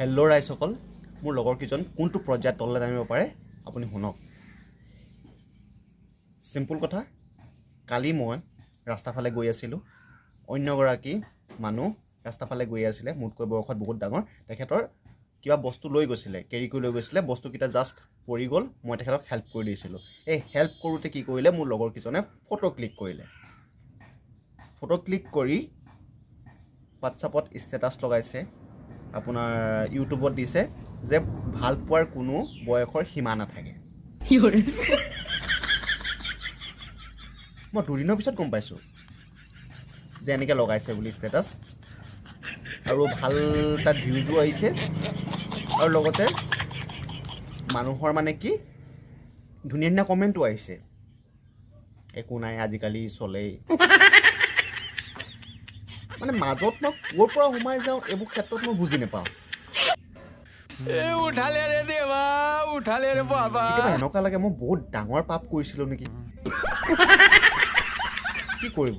Hello' ৰাইজসকল, মোৰ লগৰ কেইজন কোনটো পৰ্যায়ত তললৈ নামিব পাৰে আপুনি শুনক। চিম্পুল কথা, কালি মই ৰাস্তাফালে গৈ আছিলোঁ। অন্যগৰাকী মানুহ ৰাস্তাফালে গৈ আছিলে, মোতকৈ বয়সত বহুত ডাঙৰ। তেখেতৰ কিবা বস্তু লৈ গৈছিলে, কেৰি কৰি লৈ গৈছিলে। বস্তুকেইটা জাষ্ট পৰি গ'ল, মই তেখেতক হেল্প কৰি দিছিলোঁ। এই হেল্প কৰোঁতে কি কৰিলে, মোৰ লগৰকেইজনে ফটো ক্লিক কৰিলে। ফটো ক্লিক কৰি হোৱাটছআপত ষ্টেটাছ লগাইছে, আপোনাৰ ইউটিউবত দিছে যে ভাল পোৱাৰ কোনো বয়সৰ সীমা নাথাকে। মই দুদিনৰ পিছত গম পাইছোঁ যে এনেকৈ লগাইছে বুলি ষ্টেটাছ, আৰু ভাল তাত ভিউজো আহিছে, আৰু লগতে মানুহৰ মানে কি ধুনীয়া ধুনীয়া কমেণ্টো আহিছে, একো নাই আজিকালি চলেই। মানে মাজত মই ক'ৰ পৰা সোমাই যাওঁ এইবোৰ ক্ষেত্ৰত মই বুজি নাপাওঁ। কেতিয়াবা এনেকুৱা লাগে মই বহুত ডাঙৰ পাপ কৰিছিলোঁ নেকি। কি কৰিব।